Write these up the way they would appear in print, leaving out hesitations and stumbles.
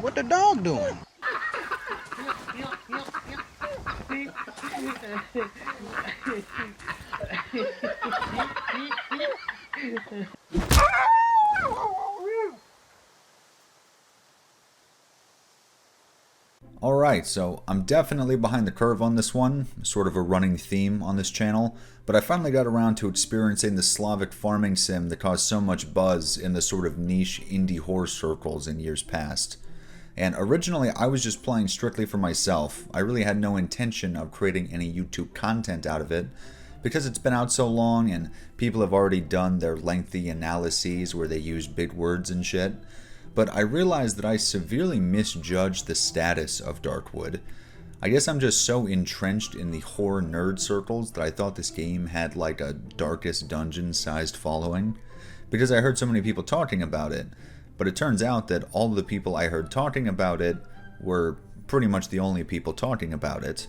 What the dog doing? Alright, so I'm definitely behind the curve on this one, sort of a running theme on this channel, but I finally got around to experiencing the Slavic farming sim that caused so much buzz in the sort of niche indie horror circles in years past. And originally I was just playing strictly for myself. I really had no intention of creating any YouTube content out of it, because it's been out so long and people have already done their lengthy analyses where they use big words and shit. But I realized that I severely misjudged the status of Darkwood. I guess I'm just so entrenched in the horror nerd circles that I thought this game had like a Darkest Dungeon sized following, because I heard so many people talking about it. But it turns out that all of the people I heard talking about it were pretty much the only people talking about it.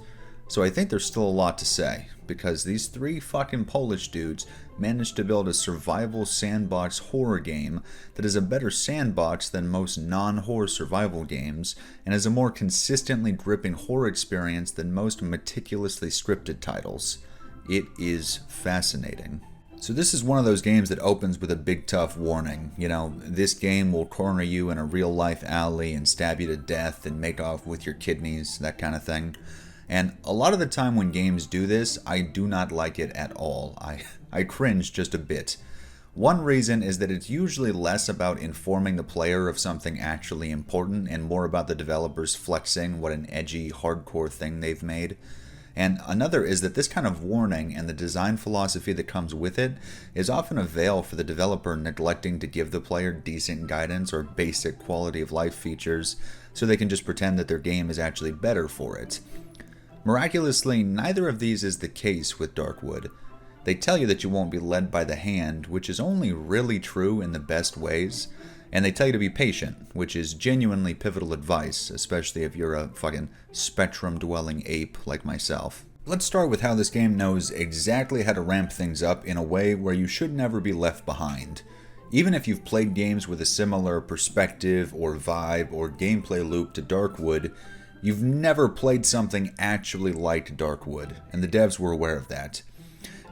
So I think there's still a lot to say, because these three fucking Polish dudes managed to build a survival sandbox horror game that is a better sandbox than most non-horror survival games, and is a more consistently gripping horror experience than most meticulously scripted titles. It is fascinating. So this is one of those games that opens with a big tough warning. You know, this game will corner you in a real life alley and stab you to death and make off with your kidneys, that kind of thing. And a lot of the time when games do this, I do not like it at all. I cringe just a bit. One reason is that it's usually less about informing the player of something actually important and more about the developers flexing what an edgy, hardcore thing they've made. And another is that this kind of warning and the design philosophy that comes with it is often a veil for the developer neglecting to give the player decent guidance or basic quality of life features so they can just pretend that their game is actually better for it. Miraculously, neither of these is the case with Darkwood. They tell you that you won't be led by the hand, which is only really true in the best ways, and they tell you to be patient, which is genuinely pivotal advice, especially if you're a fucking spectrum-dwelling ape like myself. Let's start with how this game knows exactly how to ramp things up in a way where you should never be left behind. Even if you've played games with a similar perspective or vibe or gameplay loop to Darkwood, you've never played something actually like Darkwood, and the devs were aware of that.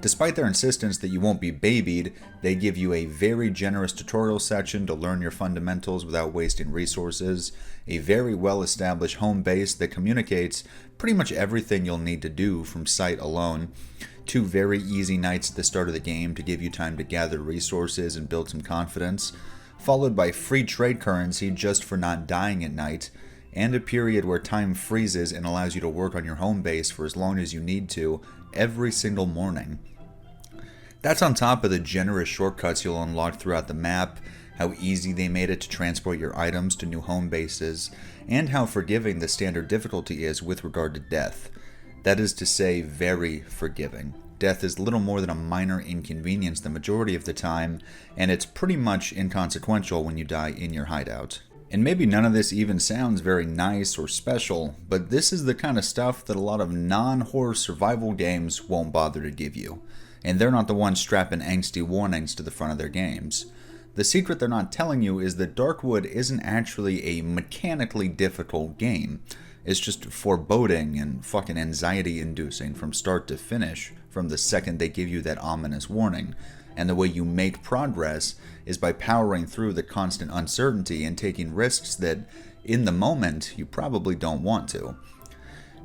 Despite their insistence that you won't be babied, they give you a very generous tutorial section to learn your fundamentals without wasting resources, a very well-established home base that communicates pretty much everything you'll need to do from sight alone, 2 very easy nights at the start of the game to give you time to gather resources and build some confidence, followed by free trade currency just for not dying at night, and a period where time freezes and allows you to work on your home base for as long as you need to, every single morning. That's on top of the generous shortcuts you'll unlock throughout the map, how easy they made it to transport your items to new home bases, and how forgiving the standard difficulty is with regard to death. That is to say, very forgiving. Death is little more than a minor inconvenience the majority of the time, and it's pretty much inconsequential when you die in your hideout. And maybe none of this even sounds very nice or special, but this is the kind of stuff that a lot of non-horror survival games won't bother to give you. And they're not the ones strapping angsty warnings to the front of their games. The secret they're not telling you is that Darkwood isn't actually a mechanically difficult game. It's just foreboding and fucking anxiety-inducing from start to finish from the second they give you that ominous warning. And the way you make progress is by powering through the constant uncertainty and taking risks that, in the moment, you probably don't want to.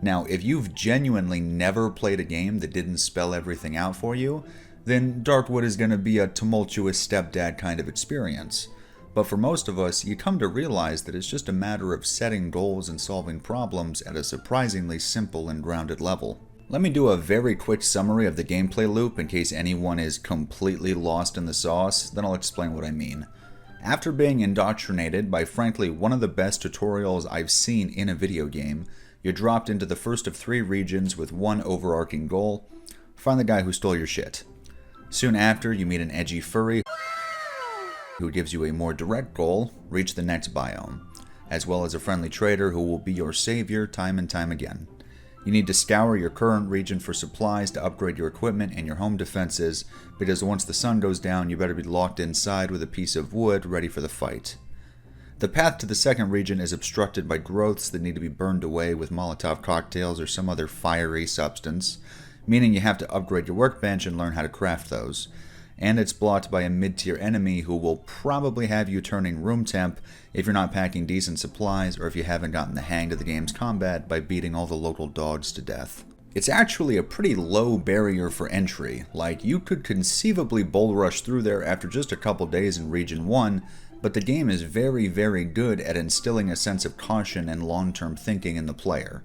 Now, if you've genuinely never played a game that didn't spell everything out for you, then Darkwood is going to be a tumultuous stepdad kind of experience. But for most of us, you come to realize that it's just a matter of setting goals and solving problems at a surprisingly simple and grounded level. Let me do a very quick summary of the gameplay loop in case anyone is completely lost in the sauce, then I'll explain what I mean. After being indoctrinated by frankly one of the best tutorials I've seen in a video game, you're dropped into the first of 3 regions with one overarching goal: find the guy who stole your shit. Soon after, you meet an edgy furry who gives you a more direct goal: reach the next biome, as well as a friendly trader who will be your savior time and time again. You need to scour your current region for supplies to upgrade your equipment and your home defenses, because once the sun goes down, you better be locked inside with a piece of wood ready for the fight. The path to the second region is obstructed by growths that need to be burned away with Molotov cocktails or some other fiery substance, meaning you have to upgrade your workbench and learn how to craft those. And it's blocked by a mid-tier enemy who will probably have you turning room temp if you're not packing decent supplies or if you haven't gotten the hang of the game's combat by beating all the local dogs to death. It's actually a pretty low barrier for entry, like you could conceivably bull rush through there after just a couple days in Region 1, but the game is very, very good at instilling a sense of caution and long-term thinking in the player.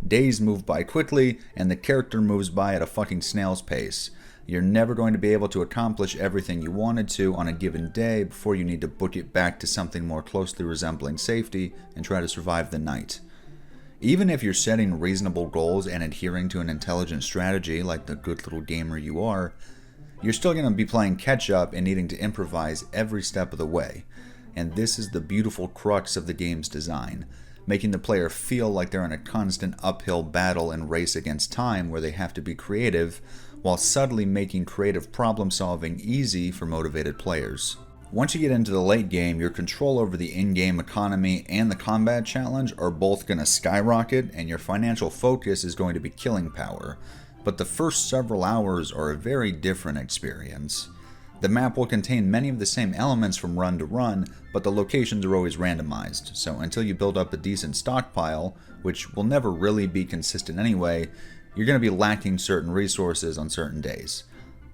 Days move by quickly, and the character moves by at a fucking snail's pace. You're never going to be able to accomplish everything you wanted to on a given day before you need to book it back to something more closely resembling safety and try to survive the night. Even if you're setting reasonable goals and adhering to an intelligent strategy like the good little gamer you are, you're still going to be playing catch-up and needing to improvise every step of the way. And this is the beautiful crux of the game's design, making the player feel like they're in a constant uphill battle and race against time where they have to be creative, while subtly making creative problem solving easy for motivated players. Once you get into the late game, your control over the in-game economy and the combat challenge are both going to skyrocket, and your financial focus is going to be killing power. But the first several hours are a very different experience. The map will contain many of the same elements from run to run, but the locations are always randomized, so until you build up a decent stockpile, which will never really be consistent anyway, you're going to be lacking certain resources on certain days.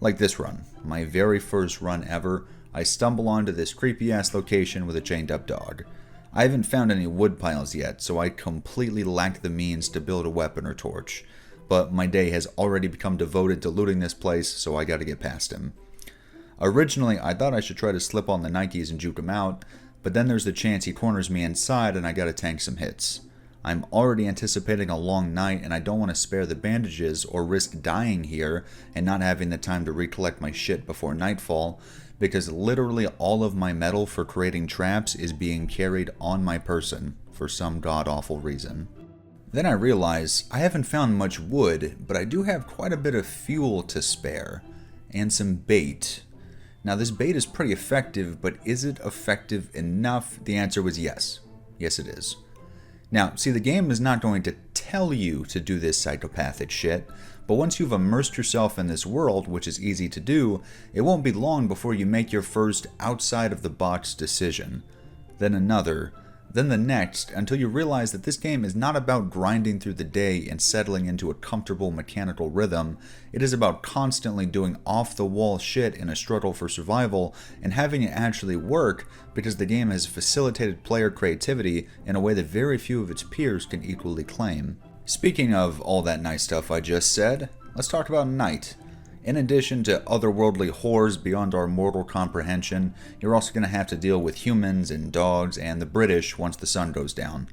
Like this run, my very first run ever, I stumble onto this creepy ass location with a chained up dog. I haven't found any wood piles yet, so I completely lack the means to build a weapon or torch, but my day has already become devoted to looting this place, so I gotta get past him. Originally, I thought I should try to slip on the Nikes and juke him out, but then there's the chance he corners me inside and I gotta tank some hits. I'm already anticipating a long night and I don't want to spare the bandages or risk dying here and not having the time to recollect my shit before nightfall, because literally all of my metal for creating traps is being carried on my person for some god-awful reason. Then I realize I haven't found much wood, but I do have quite a bit of fuel to spare, and some bait. Now this bait is pretty effective, but is it effective enough? The answer was yes. Yes it is. Now, see, the game is not going to tell you to do this psychopathic shit, but once you've immersed yourself in this world, which is easy to do, it won't be long before you make your first outside-of-the-box decision. Then another, then the next, until you realize that this game is not about grinding through the day and settling into a comfortable mechanical rhythm. It is about constantly doing off-the-wall shit in a struggle for survival and having it actually work, because the game has facilitated player creativity in a way that very few of its peers can equally claim. Speaking of all that nice stuff I just said, let's talk about night. In addition to otherworldly horrors beyond our mortal comprehension, you're also going to have to deal with humans and dogs and the British once the sun goes down.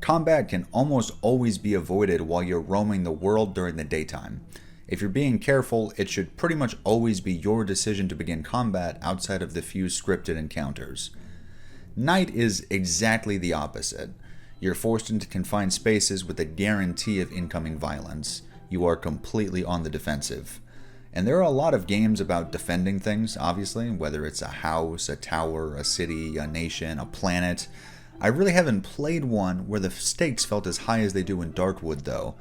Combat can almost always be avoided while you're roaming the world during the daytime. If you're being careful, it should pretty much always be your decision to begin combat outside of the few scripted encounters. Night is exactly the opposite. You're forced into confined spaces with a guarantee of incoming violence. You are completely on the defensive. And there are a lot of games about defending things, obviously, whether it's a house, a tower, a city, a nation, a planet. I really haven't played one where the stakes felt as high as they do in Darkwood, though,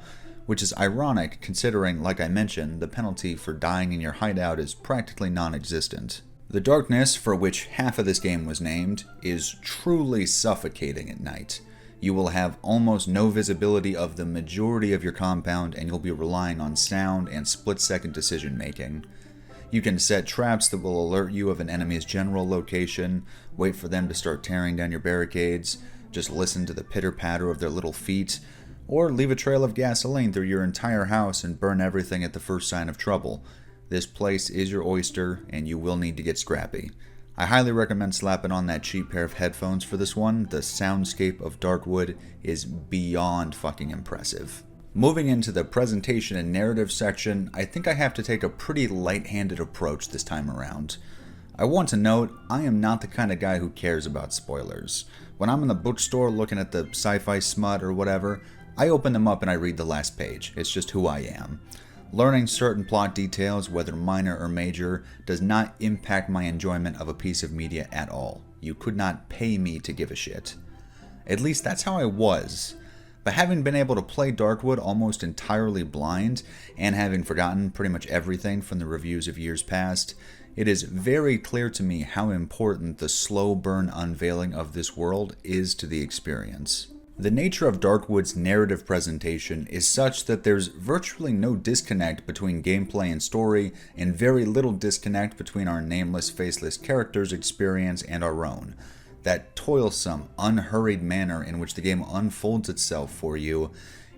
which is ironic considering, like I mentioned, the penalty for dying in your hideout is practically non-existent. The darkness, for which half of this game was named, is truly suffocating at night. You will have almost no visibility of the majority of your compound, and you'll be relying on sound and split-second decision-making. You can set traps that will alert you of an enemy's general location, wait for them to start tearing down your barricades, just listen to the pitter-patter of their little feet, or leave a trail of gasoline through your entire house and burn everything at the first sign of trouble. This place is your oyster, and you will need to get scrappy. I highly recommend slapping on that cheap pair of headphones for this one. The soundscape of Darkwood is beyond fucking impressive. Moving into the presentation and narrative section, I think I have to take a pretty light-handed approach this time around. I want to note, I am not the kind of guy who cares about spoilers. When I'm in the bookstore looking at the sci-fi smut or whatever, I open them up and I read the last page. It's just who I am. Learning certain plot details, whether minor or major, does not impact my enjoyment of a piece of media at all. You could not pay me to give a shit. At least that's how I was. But having been able to play Darkwood almost entirely blind, and having forgotten pretty much everything from the reviews of years past, it is very clear to me how important the slow burn unveiling of this world is to the experience. The nature of Darkwood's narrative presentation is such that there's virtually no disconnect between gameplay and story, and very little disconnect between our nameless, faceless characters' experience and our own. That toilsome, unhurried manner in which the game unfolds itself for you,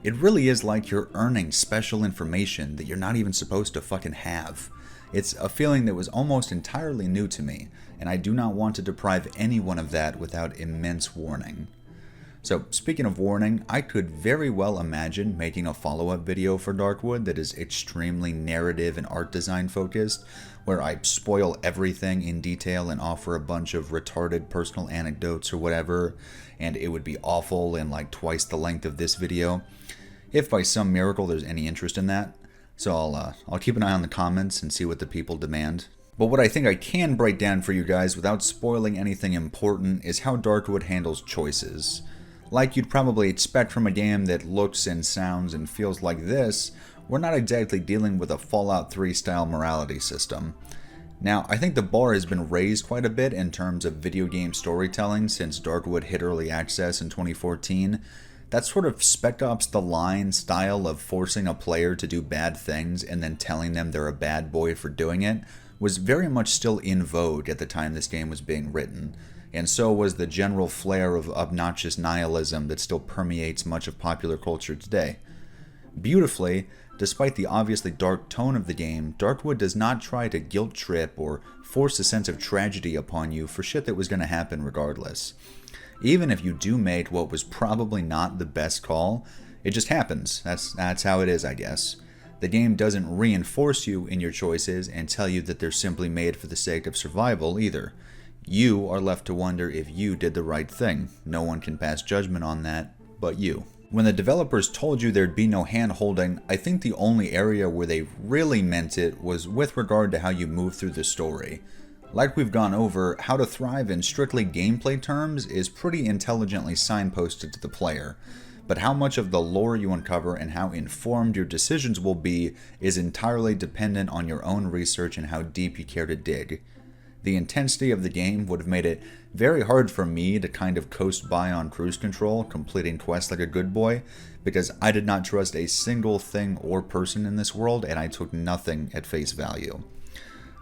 it really is like you're earning special information that you're not even supposed to fucking have. It's a feeling that was almost entirely new to me, and I do not want to deprive anyone of that without immense warning. So, speaking of warning, I could very well imagine making a follow-up video for Darkwood that is extremely narrative and art design focused, where I spoil everything in detail and offer a bunch of retarded personal anecdotes or whatever, and it would be awful and like twice the length of this video, if by some miracle there's any interest in that. So I'll keep an eye on the comments and see what the people demand. But what I think I can break down for you guys without spoiling anything important is how Darkwood handles choices. Like you'd probably expect from a game that looks and sounds and feels like this, we're not exactly dealing with a Fallout 3 style morality system. Now, I think the bar has been raised quite a bit in terms of video game storytelling since Darkwood hit early access in 2014. That sort of Spec Ops The Line style of forcing a player to do bad things and then telling them they're a bad boy for doing it was very much still in vogue at the time this game was being written. And so was the general flair of obnoxious nihilism that still permeates much of popular culture today. Beautifully, despite the obviously dark tone of the game, Darkwood does not try to guilt trip or force a sense of tragedy upon you for shit that was going to happen regardless. Even if you do make what was probably not the best call, it just happens. That's how it is, I guess. The game doesn't reinforce you in your choices and tell you that they're simply made for the sake of survival either. You are left to wonder if you did the right thing. No one can pass judgment on that but you. When the developers told you there'd be no hand-holding, I think the only area where they really meant it was with regard to how you move through the story. Like we've gone over, how to thrive in strictly gameplay terms is pretty intelligently signposted to the player, but how much of the lore you uncover and how informed your decisions will be is entirely dependent on your own research and how deep you care to dig. The intensity of the game would have made it very hard for me to kind of coast by on cruise control, completing quests like a good boy, because I did not trust a single thing or person in this world, and I took nothing at face value.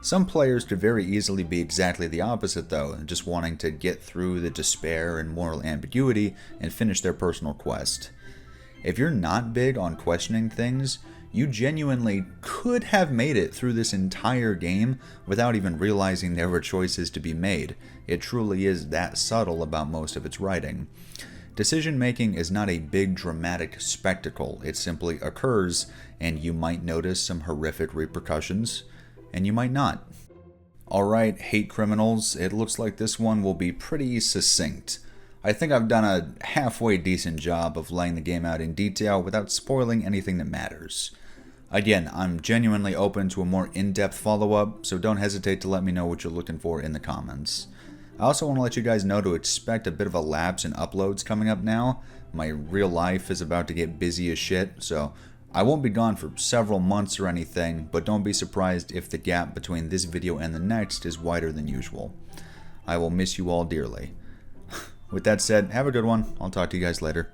Some players could very easily be exactly the opposite though, just wanting to get through the despair and moral ambiguity and finish their personal quest. If you're not big on questioning things, you genuinely could have made it through this entire game without even realizing there were choices to be made. It truly is that subtle about most of its writing. Decision making is not a big dramatic spectacle, it simply occurs, and you might notice some horrific repercussions, and you might not. Alright, hate criminals, it looks like this one will be pretty succinct. I think I've done a halfway decent job of laying the game out in detail without spoiling anything that matters. Again, I'm genuinely open to a more in-depth follow-up, so don't hesitate to let me know what you're looking for in the comments. I also want to let you guys know to expect a bit of a lapse in uploads coming up now. My real life is about to get busy as shit, so I won't be gone for several months or anything, but don't be surprised if the gap between this video and the next is wider than usual. I will miss you all dearly. With that said, have a good one. I'll talk to you guys later.